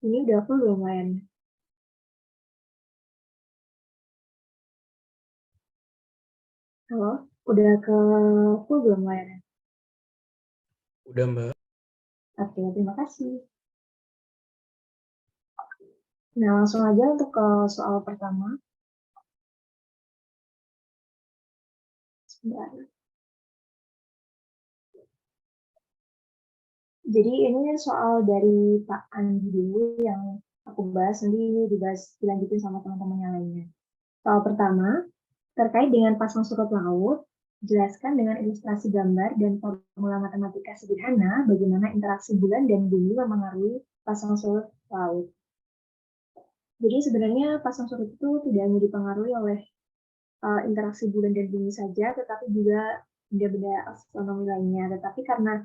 Ini udah full belum Len? Halo, udah ke full belum Len? Udah, Mbak. Oke, terima kasih. Nah, langsung aja untuk ke soal pertama. Sebentar. Jadi ini soal dari Pak Andi dulu yang aku bahas, nanti dibahas dilanjutin sama teman-teman yang lainnya. Soal pertama, terkait dengan pasang surut laut, jelaskan dengan ilustrasi gambar dan formula matematika sederhana bagaimana interaksi bulan dan bumi memengaruhi pasang surut laut. Jadi sebenarnya pasang surut itu tidak hanya dipengaruhi oleh interaksi bulan dan bumi saja, tetapi juga benda-benda astronomi lainnya. Tetapi karena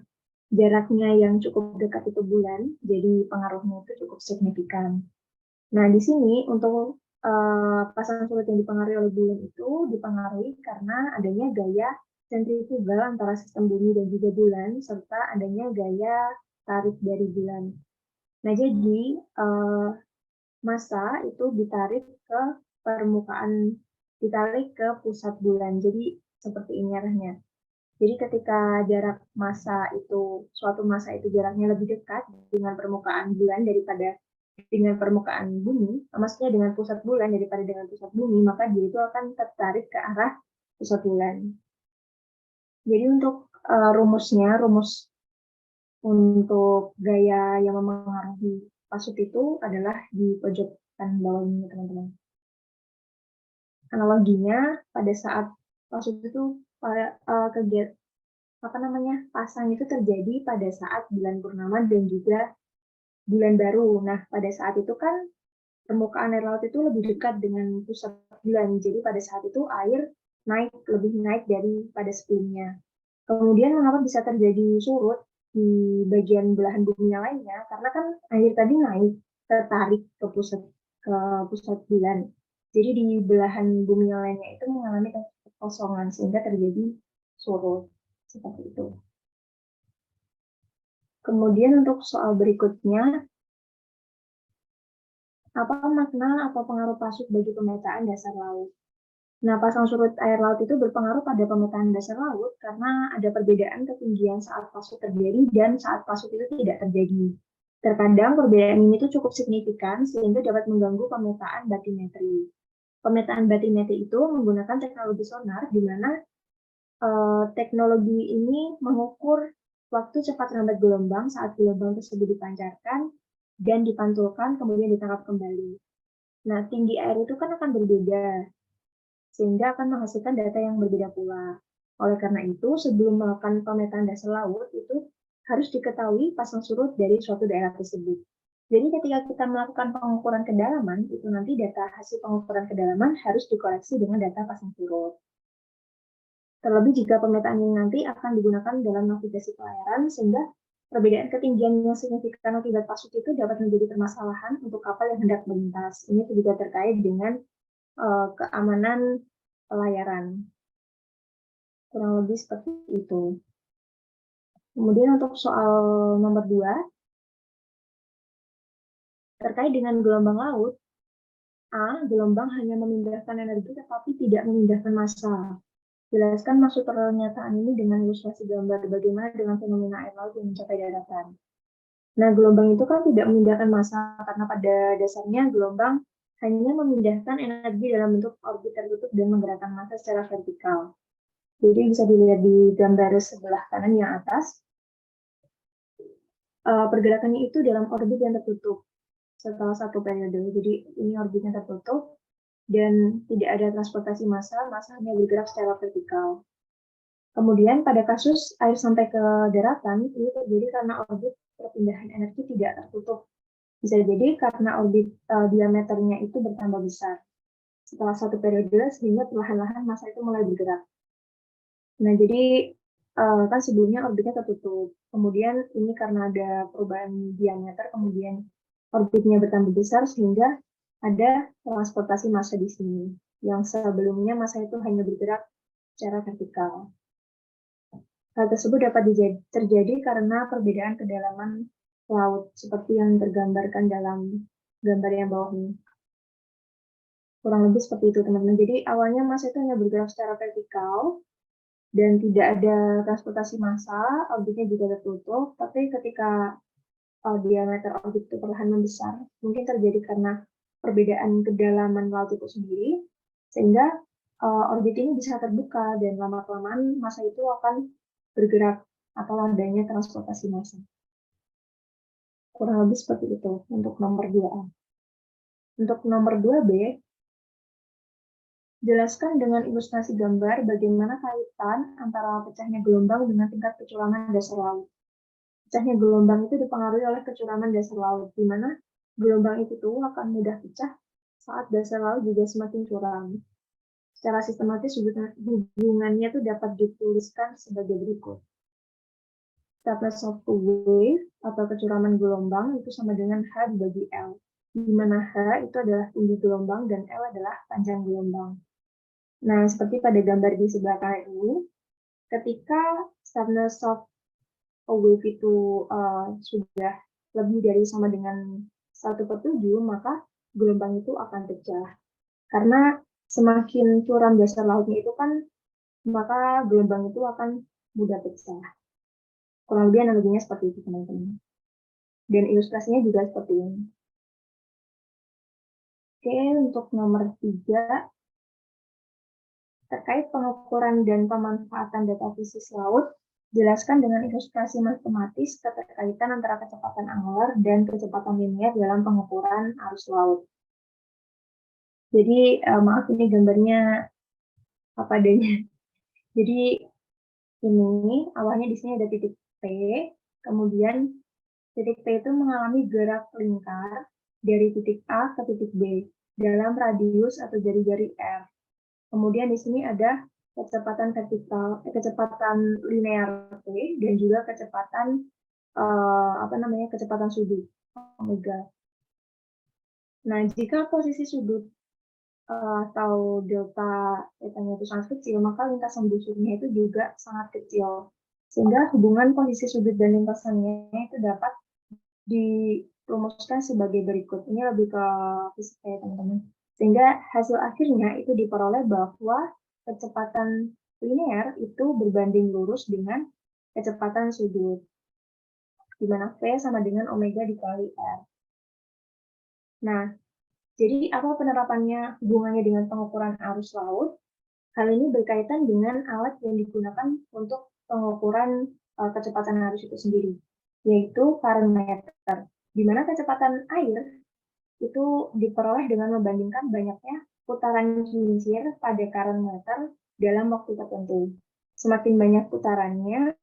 jaraknya yang cukup dekat itu bulan, jadi pengaruhnya itu cukup signifikan. Nah, di sini untuk pasangan surut yang dipengaruhi oleh bulan itu dipengaruhi karena adanya gaya sentrifugal antara sistem bumi dan juga bulan, serta adanya gaya tarik dari bulan. Nah, jadi massa itu ditarik ke pusat bulan. Jadi seperti ini arahnya. Jadi ketika jarak suatu massa itu jaraknya lebih dekat dengan permukaan bulan daripada dengan permukaan bumi, maksudnya dengan pusat bulan daripada dengan pusat bumi, maka dia itu akan tertarik ke arah pusat bulan. Jadi untuk rumus untuk gaya yang mempengaruhi pasut itu adalah di pojok kanan bawah ini, teman-teman. Analoginya pada saat pasut itu pasang itu terjadi pada saat bulan purnama dan juga bulan baru. Nah, pada saat itu kan permukaan air laut itu lebih dekat dengan pusat bulan. Jadi pada saat itu air lebih naik daripada sebelumnya. Kemudian mengapa bisa terjadi surut di bagian belahan bumi yang lainnya? Karena kan air tadi naik tertarik ke pusat bulan. Jadi di belahan bumi yang lainnya itu mengalami kekosongan sehingga terjadi surut seperti itu. Kemudian untuk soal berikutnya, apa makna atau pengaruh pasut bagi pemetaan dasar laut? Nah, pasang surut air laut itu berpengaruh pada pemetaan dasar laut karena ada perbedaan ketinggian saat pasut terjadi dan saat pasut itu tidak terjadi. Terkadang perbedaan ini tuh cukup signifikan sehingga dapat mengganggu pemetaan batimetri. Pemetaan batimetri itu menggunakan teknologi sonar di mana teknologi ini mengukur waktu cepat lambat gelombang saat gelombang tersebut dipancarkan dan dipantulkan kemudian ditangkap kembali. Nah, tinggi air itu kan akan berbeda sehingga akan menghasilkan data yang berbeda pula. Oleh karena itu, sebelum melakukan pemetaan dasar laut, itu harus diketahui pasang surut dari suatu daerah tersebut. Jadi ketika kita melakukan pengukuran kedalaman, itu nanti data hasil pengukuran kedalaman harus dikoreksi dengan data pasang surut. Terlebih jika pemetaan ini nanti akan digunakan dalam navigasi pelayaran, sehingga perbedaan ketinggian yang signifikan akibat pasut itu dapat menjadi permasalahan untuk kapal yang hendak melintas. Ini juga terkait dengan keamanan pelayaran. Kurang lebih seperti itu. Kemudian untuk soal nomor 2, terkait dengan gelombang laut, gelombang hanya memindahkan energi tetapi tidak memindahkan massa. Jelaskan maksud pernyataan ini dengan ilustrasi gambar bagaimana dengan fenomena air laut yang mencapai daratan. Nah, gelombang itu kan tidak memindahkan massa karena pada dasarnya gelombang hanya memindahkan energi dalam bentuk orbit tertutup dan menggerakkan massa secara vertikal. Jadi bisa dilihat di gambar sebelah kanan yang atas, pergerakannya itu dalam orbit yang tertutup setelah satu periode. Jadi ini orbitnya tertutup dan tidak ada transportasi massa hanya bergerak secara vertikal. Kemudian pada kasus air sampai ke daratan, ini terjadi karena orbit perpindahan energi tidak tertutup. Bisa jadi karena orbit diameternya itu bertambah besar setelah satu periode sehingga perlahan-lahan massa itu mulai bergerak. Nah, jadi kan sebelumnya orbitnya tertutup. Kemudian ini karena ada perubahan diameter, kemudian orbitnya bertambah besar sehingga ada transportasi massa di sini. Yang sebelumnya massa itu hanya bergerak secara vertikal. Hal tersebut dapat terjadi karena perbedaan kedalaman laut seperti yang tergambarkan dalam gambar yang bawah ini. Kurang lebih seperti itu, teman-teman. Jadi awalnya massa itu hanya bergerak secara vertikal dan tidak ada transportasi massa, orbitnya juga tertutup, tapi ketika diameter orbit itu perlahan membesar, mungkin terjadi karena perbedaan kedalaman laut itu sendiri, sehingga orbit ini bisa terbuka dan lama-kelamaan massa itu akan bergerak atau adanya transportasi massa. Kurang lebih seperti itu untuk nomor 2A. Untuk nomor 2B, jelaskan dengan ilustrasi gambar bagaimana kaitan antara pecahnya gelombang dengan tingkat kecuraman dasar laut. Pecahnya gelombang itu dipengaruhi oleh kecuraman dasar laut, di mana gelombang itu tuh akan mudah pecah saat dasar laut juga semakin curam. Secara sistematis hubungannya itu dapat dituliskan sebagai berikut. Stiffness of a wave atau kecuraman gelombang itu sama dengan H dibagi L, di mana H itu adalah tinggi gelombang dan L adalah panjang gelombang. Nah, seperti pada gambar di sebelah kanan ini, ketika stiffness of a wave itu sudah lebih dari sama dengan 1/7, maka gelombang itu akan pecah. Karena semakin curam dasar lautnya itu kan, maka gelombang itu akan mudah pecah. Kurang lebih analoginya seperti itu, teman-teman. Dan ilustrasinya juga seperti ini. Oke, untuk nomor 3, terkait pengukuran dan pemanfaatan data fisis laut, jelaskan dengan ilustrasi matematis keterkaitan antara kecepatan angular dan kecepatan linier dalam pengukuran arus laut. Jadi, maaf ini gambarnya apa adanya. Jadi, ini awalnya di sini ada titik P, kemudian titik P itu mengalami gerak lingkar dari titik A ke titik B dalam radius atau jari-jari R. Kemudian di sini ada kecepatan vertikal, kecepatan linear P dan juga kecepatan kecepatan sudut omega. Nah, jika posisi sudut atau delta θ-nya itu sangat kecil, maka lintasan busurnya itu juga sangat kecil. Sehingga hubungan posisi sudut dan lintasannya itu dapat dirumuskan sebagai berikut. Ini lebih ke fisika ya, teman-teman. Sehingga hasil akhirnya itu diperoleh bahwa kecepatan linear itu berbanding lurus dengan kecepatan sudut, di mana V sama dengan omega dikali R. Nah, jadi apa penerapannya hubungannya dengan pengukuran arus laut? Hal ini berkaitan dengan alat yang digunakan untuk pengukuran kecepatan arus itu sendiri, yaitu current meter, di mana kecepatan air itu diperoleh dengan membandingkan banyaknya putaran kincir pada current meter dalam waktu tertentu. Semakin banyak putarannya,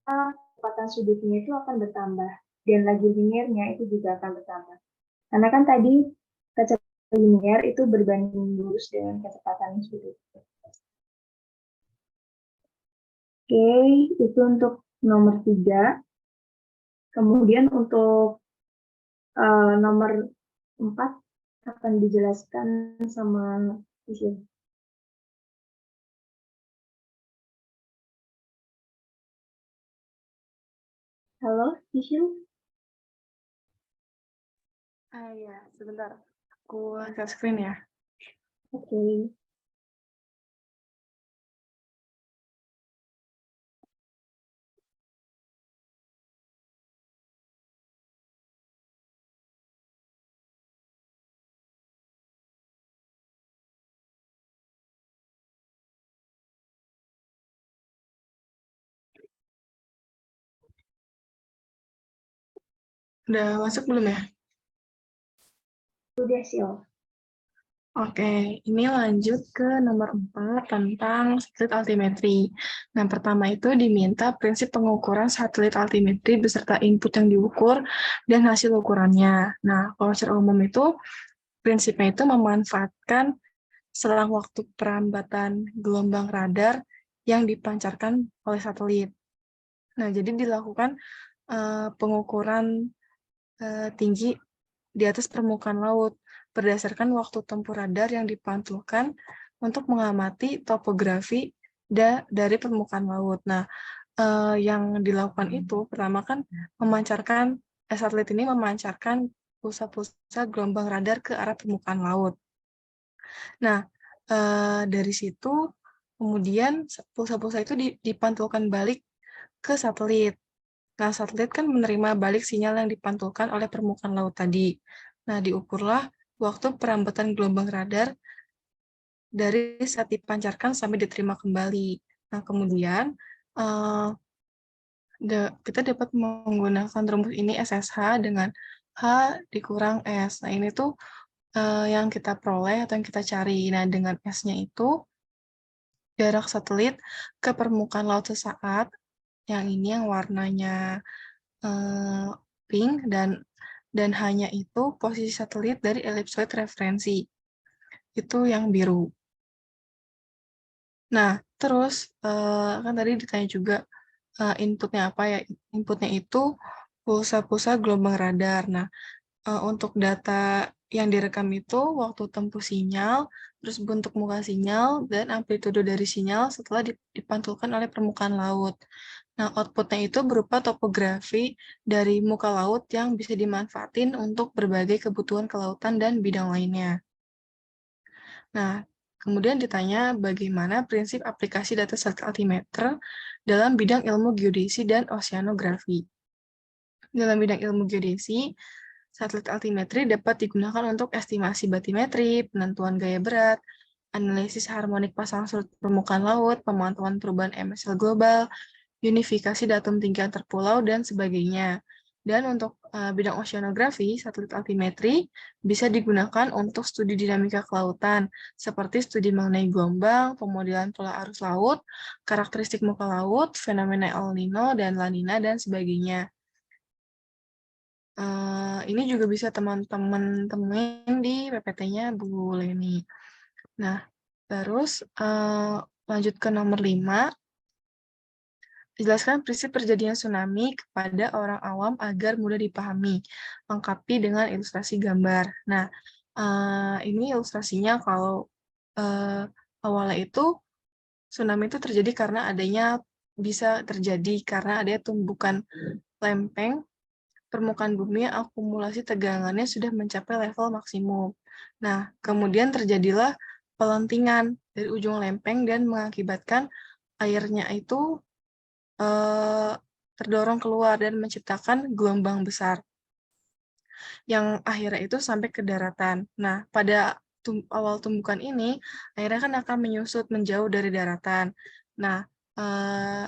kecepatan sudutnya itu akan bertambah, dan laju liniernya itu juga akan bertambah. Karena kan tadi kecepatan linier itu berbanding lurus dengan kecepatan sudut. Oke, itu untuk nomor 3. Kemudian untuk nomor 4 akan dijelaskan sama Isyul. Halo, Isyul? Ya, sebentar. Aku share screen ya. Oke. Udah masuk belum ya? Udah, Sil. Oke, ini lanjut ke nomor 4 tentang satelit altimetri. Nah, pertama itu diminta prinsip pengukuran satelit altimetri beserta input yang diukur dan hasil ukurannya. Nah, kalau secara umum itu, prinsipnya itu memanfaatkan selang waktu perambatan gelombang radar yang dipancarkan oleh satelit. Nah, jadi dilakukan pengukuran tinggi di atas permukaan laut berdasarkan waktu tempuh radar yang dipantulkan untuk mengamati topografi dari permukaan laut. Nah, yang dilakukan itu pertama kan memancarkan satelit ini memancarkan pulsa-pulsa gelombang radar ke arah permukaan laut. Nah, dari situ kemudian pulsa-pulsa itu dipantulkan balik ke satelit. Nah, satelit kan menerima balik sinyal yang dipantulkan oleh permukaan laut tadi. Nah, diukurlah waktu perambatan gelombang radar dari saat dipancarkan sampai diterima kembali. Nah, kemudian kita dapat menggunakan rumus ini SSH dengan H dikurang S. Nah, ini tuh yang kita peroleh atau yang kita cari. Nah, dengan S-nya itu jarak satelit ke permukaan laut sesaat, yang ini yang warnanya pink, dan hanya itu posisi satelit dari ellipsoid referensi. Itu yang biru. Nah, terus kan tadi ditanya juga inputnya apa ya? Inputnya itu pulsa-pulsa gelombang radar. Nah, untuk data yang direkam itu waktu tempuh sinyal, terus bentuk muka sinyal, dan amplitude dari sinyal setelah dipantulkan oleh permukaan laut. Nah, outputnya itu berupa topografi dari muka laut yang bisa dimanfaatin untuk berbagai kebutuhan kelautan dan bidang lainnya. Nah, kemudian ditanya bagaimana prinsip aplikasi data satelit altimeter dalam bidang ilmu geodesi dan oceanografi. Dalam bidang ilmu geodesi, satelit altimetri dapat digunakan untuk estimasi batimetri, penentuan gaya berat, analisis harmonik pasang surut permukaan laut, pemantauan perubahan MSL global, unifikasi datum tinggi antar pulau, dan sebagainya. Dan untuk bidang oceanografi, satelit altimetri bisa digunakan untuk studi dinamika kelautan, seperti studi mengenai gelombang, pemodelan pola arus laut, karakteristik muka laut, fenomena El Nino dan La Nina, dan sebagainya. Ini juga bisa teman-teman temuin di PPT-nya Bu Leni. Nah, terus lanjut ke nomor 5. Jelaskan prinsip terjadinya tsunami kepada orang awam agar mudah dipahami, lengkapi dengan ilustrasi gambar. Nah, ini ilustrasinya kalau awalnya itu tsunami itu terjadi karena bisa terjadi karena adanya tumbukan lempeng permukaan bumi yang akumulasi tegangannya sudah mencapai level maksimum. Nah, kemudian terjadilah pelentingan dari ujung lempeng dan mengakibatkan airnya itu terdorong keluar dan menciptakan gelombang besar yang akhirnya itu sampai ke daratan. Nah, pada awal tumbukan ini, akhirnya kan akan menyusut menjauh dari daratan. Nah,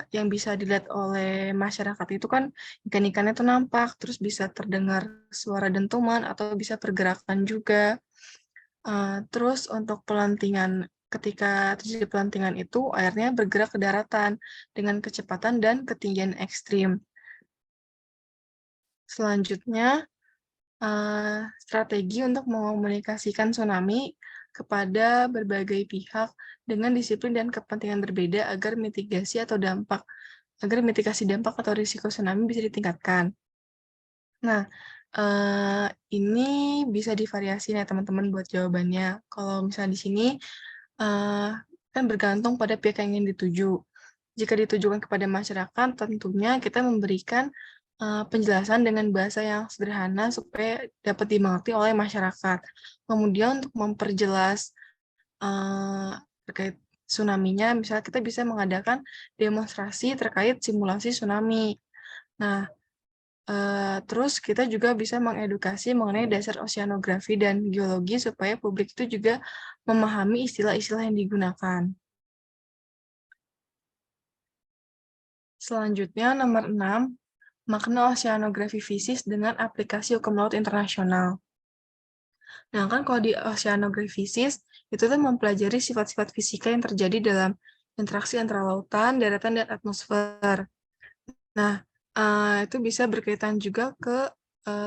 yang bisa dilihat oleh masyarakat itu kan ikan-ikannya itu nampak, terus bisa terdengar suara dentuman atau bisa pergerakan juga. Terus untuk pelantingan, ketika terjadi pelantingan itu, airnya bergerak ke daratan dengan kecepatan dan ketinggian ekstrim. Selanjutnya, strategi untuk mengomunikasikan tsunami kepada berbagai pihak dengan disiplin dan kepentingan berbeda agar mitigasi dampak atau risiko tsunami bisa ditingkatkan. Nah, ini bisa divariasi ya teman-teman buat jawabannya. Kalau misalnya di sini kan bergantung pada pihak yang ingin dituju. Jika ditujukan kepada masyarakat, tentunya kita memberikan penjelasan dengan bahasa yang sederhana supaya dapat dimengerti oleh masyarakat. Kemudian untuk memperjelas terkait tsunami-nya, misalnya kita bisa mengadakan demonstrasi terkait simulasi tsunami. Nah, terus kita juga bisa mengedukasi mengenai dasar oceanografi dan geologi supaya publik itu juga memahami istilah-istilah yang digunakan. Selanjutnya, nomor 6, makna oceanografi fisis dengan aplikasi hukum laut internasional. Nah, kan kalau di oceanografi fisis, itu tuh mempelajari sifat-sifat fisika yang terjadi dalam interaksi antara lautan, daratan, dan atmosfer. Nah, itu bisa berkaitan juga ke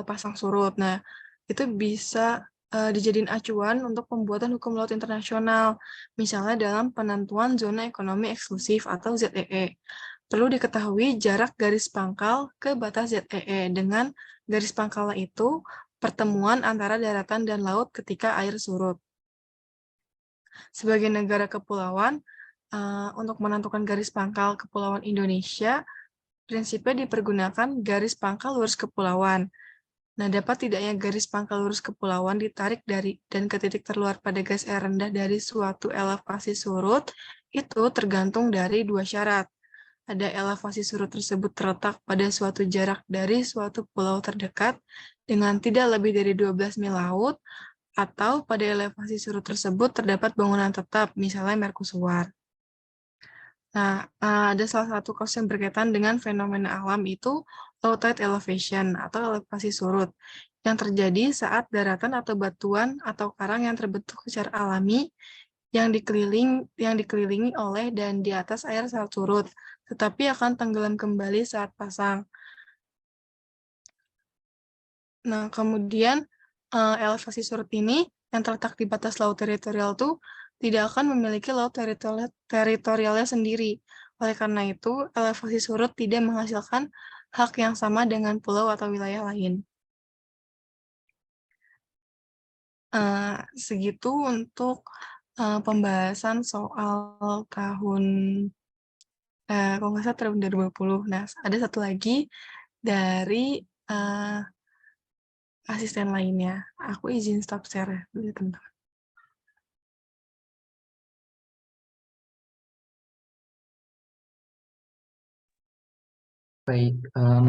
pasang surut. Nah, itu bisa dijadiin acuan untuk pembuatan hukum laut internasional, misalnya dalam penentuan zona ekonomi eksklusif atau ZEE. Perlu diketahui jarak garis pangkal ke batas ZEE. Dengan garis pangkal itu pertemuan antara daratan dan laut ketika air surut. Sebagai negara kepulauan, untuk menentukan garis pangkal kepulauan Indonesia, prinsipnya dipergunakan garis pangkal lurus kepulauan. Nah, dapat tidaknya garis pangkal lurus kepulauan ditarik dari dan ke titik terluar pada gas air rendah dari suatu elevasi surut itu tergantung dari dua syarat. Ada elevasi surut tersebut terletak pada suatu jarak dari suatu pulau terdekat dengan tidak lebih dari 12 mil laut, atau pada elevasi surut tersebut terdapat bangunan tetap, misalnya merkusuar. Nah, ada salah satu kasus yang berkaitan dengan fenomena alam itu low tide elevation atau elevasi surut yang terjadi saat daratan atau batuan atau karang yang terbentuk secara alami yang dikelilingi oleh dan di atas air saat surut, tetapi akan tenggelam kembali saat pasang. Nah, kemudian elevasi surut ini yang terletak di batas laut teritorial itu tidak akan memiliki laut teritorialnya sendiri. Oleh karena itu, elevasi surut tidak menghasilkan hak yang sama dengan pulau atau wilayah lain. Segitu untuk pembahasan soal tahun kalau nggak salah tahun 2020. Nah, ada satu lagi dari asisten lainnya. Aku izin stop share ya, teman-teman. Baik,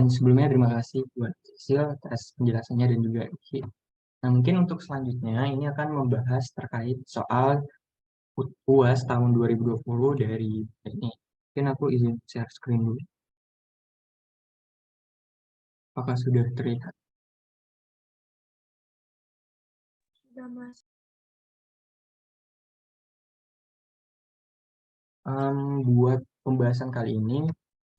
sebelumnya terima kasih buat Sisil atas penjelasannya dan juga Iki. Nah, mungkin untuk selanjutnya ini akan membahas terkait soal UAS tahun 2020 dari ini. Mungkin aku izin share screen dulu. Apakah sudah terlihat? Sudah, Mas. Buat pembahasan kali ini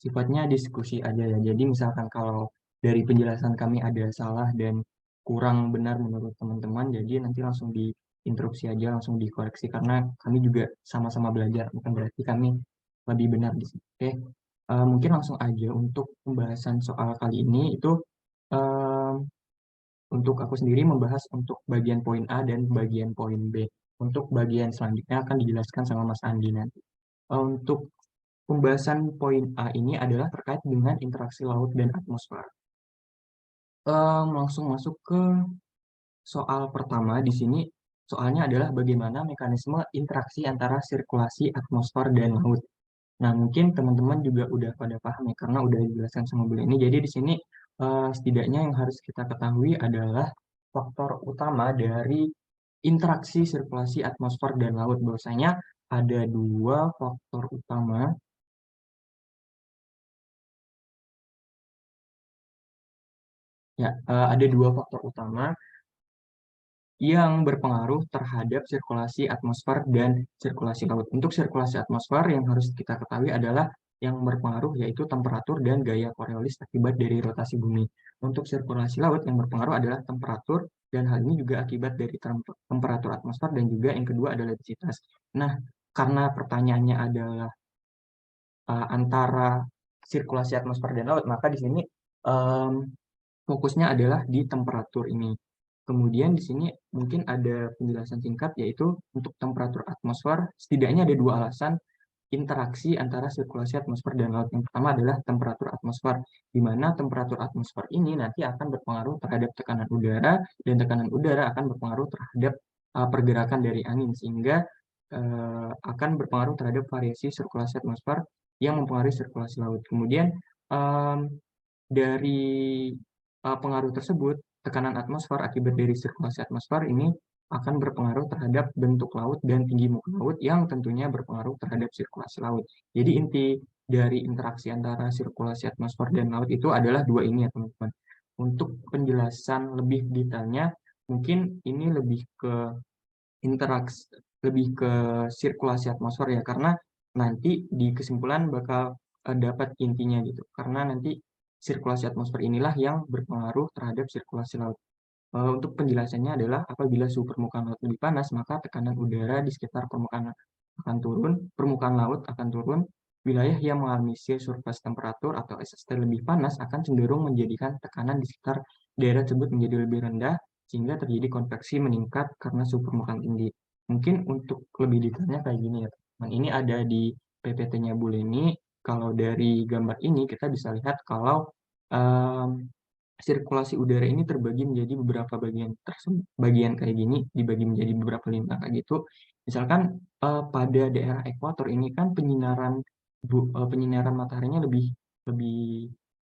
sifatnya diskusi aja ya. Jadi misalkan kalau dari penjelasan kami ada salah dan kurang benar menurut teman-teman, jadi nanti langsung diinterupsi aja, langsung dikoreksi karena kami juga sama-sama belajar, bukan berarti kami lebih benar di sini. Oke, mungkin langsung aja untuk pembahasan soal kali ini itu untuk aku sendiri membahas untuk bagian poin A dan bagian poin B. Untuk bagian selanjutnya akan dijelaskan sama Mas Andi nanti. Untuk pembahasan poin A ini adalah terkait dengan interaksi laut dan atmosfer. Langsung masuk ke soal pertama di sini. Soalnya adalah bagaimana mekanisme interaksi antara sirkulasi atmosfer dan laut. Nah, mungkin teman-teman juga udah pada paham ya, karena udah dijelaskan sama Bu ini. Jadi di sini setidaknya yang harus kita ketahui adalah faktor utama dari interaksi sirkulasi atmosfer dan laut. Bahwasanya ada dua faktor utama. Ya, ada dua faktor utama yang berpengaruh terhadap sirkulasi atmosfer dan sirkulasi laut. Untuk sirkulasi atmosfer yang harus kita ketahui adalah yang berpengaruh yaitu temperatur dan gaya Coriolis akibat dari rotasi bumi. Untuk sirkulasi laut yang berpengaruh adalah temperatur dan hal ini juga akibat dari temperatur atmosfer dan juga yang kedua adalah densitas. Nah, karena pertanyaannya adalah antara sirkulasi atmosfer dan laut, maka di sini fokusnya adalah di temperatur ini. Kemudian di sini mungkin ada penjelasan singkat yaitu untuk temperatur atmosfer setidaknya ada dua alasan interaksi antara sirkulasi atmosfer dan laut. Yang pertama adalah temperatur atmosfer, di mana temperatur atmosfer ini nanti akan berpengaruh terhadap tekanan udara dan tekanan udara akan berpengaruh terhadap pergerakan dari angin sehingga akan berpengaruh terhadap variasi sirkulasi atmosfer yang mempengaruhi sirkulasi laut. Kemudian dari pengaruh tersebut, tekanan atmosfer akibat dari sirkulasi atmosfer ini akan berpengaruh terhadap bentuk laut dan tinggi muka laut yang tentunya berpengaruh terhadap sirkulasi laut. Jadi inti dari interaksi antara sirkulasi atmosfer dan laut itu adalah dua ini ya teman-teman. Untuk penjelasan lebih detailnya, mungkin ini lebih ke interaksi, lebih ke sirkulasi atmosfer ya, karena nanti di kesimpulan bakal dapat intinya gitu. Karena nanti sirkulasi atmosfer inilah yang berpengaruh terhadap sirkulasi laut. Untuk penjelasannya adalah apabila suhu permukaan laut lebih panas, maka tekanan udara di sekitar permukaan laut akan turun. Wilayah yang mengalami sea surface temperature atau SST lebih panas akan cenderung menjadikan tekanan di sekitar daerah tersebut menjadi lebih rendah, sehingga terjadi konveksi meningkat karena suhu permukaan tinggi. Mungkin untuk lebih detailnya kayak gini ya teman. Ini ada di PPT-nya Bu Leni. kalau dari gambar ini kita bisa lihat kalau sirkulasi udara ini terbagi menjadi beberapa bagian kayak gini, dibagi menjadi beberapa lintang kayak gitu. Misalkan pada daerah ekuator ini kan penyinaran mataharinya lebih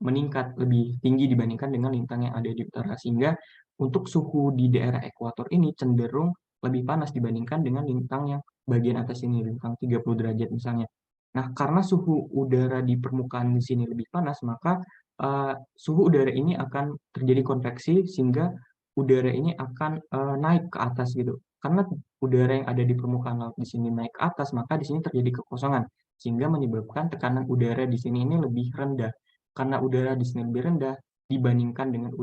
meningkat, lebih tinggi dibandingkan dengan lintang yang ada di utara, sehingga untuk suhu di daerah ekuator ini cenderung lebih panas dibandingkan dengan lintang yang bagian atas ini, lintang 30 derajat misalnya. Nah, karena suhu udara di permukaan di sini lebih panas, maka suhu udara ini akan terjadi konveksi sehingga udara ini akan naik ke atas gitu. Karena udara yang ada di permukaan laut di sini naik ke atas, maka di sini terjadi kekosongan sehingga menyebabkan tekanan udara di sini ini lebih rendah. Karena udara di sini lebih rendah dibandingkan dengan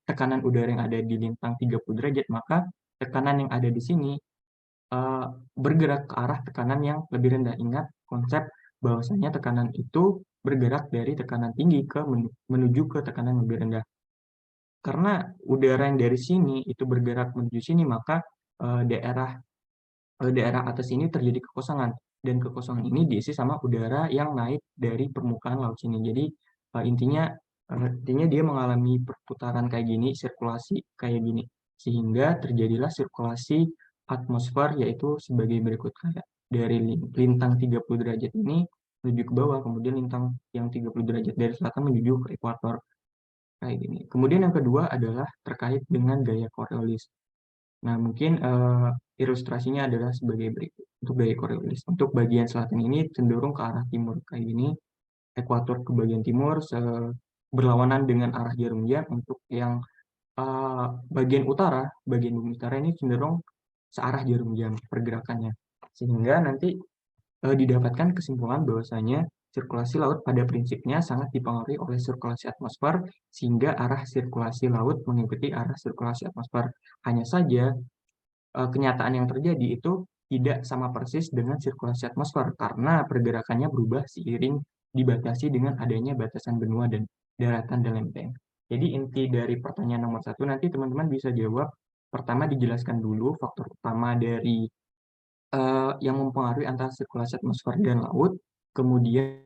tekanan udara yang ada di lintang 30 derajat, maka tekanan yang ada di sini bergerak ke arah tekanan yang lebih rendah. Ingat konsep bahwasanya tekanan itu bergerak dari tekanan tinggi menuju ke tekanan yang lebih rendah. Karena udara yang dari sini itu bergerak menuju sini, maka daerah atas ini terjadi kekosongan, dan kekosongan ini diisi sama udara yang naik dari permukaan laut sini. Jadi intinya dia mengalami perputaran kayak gini, sirkulasi kayak gini, sehingga terjadilah sirkulasi atmosfer, yaitu sebagai berikut, kayak dari lintang 30 derajat ini menuju ke bawah, kemudian lintang yang 30 derajat dari selatan menuju ke ekuator kayak gini. Kemudian yang kedua adalah terkait dengan gaya Coriolis. Nah, mungkin ilustrasinya adalah sebagai berikut. Untuk gaya Coriolis, untuk bagian selatan ini cenderung ke arah timur kayak gini, ekuator ke bagian timur berlawanan dengan arah jarum jam. Untuk yang bagian bumi utara ini cenderung searah jarum jam pergerakannya, sehingga nanti didapatkan kesimpulan bahwasanya sirkulasi laut pada prinsipnya sangat dipengaruhi oleh sirkulasi atmosfer, sehingga arah sirkulasi laut mengikuti arah sirkulasi atmosfer. Hanya saja kenyataan yang terjadi itu tidak sama persis dengan sirkulasi atmosfer karena pergerakannya berubah seiring dibatasi dengan adanya batasan benua dan daratan dan lempeng. Jadi inti dari pertanyaan nomor 1 nanti teman-teman bisa jawab. Pertama, dijelaskan dulu faktor utama dari yang mempengaruhi antara sirkulasi atmosfer dan laut, kemudian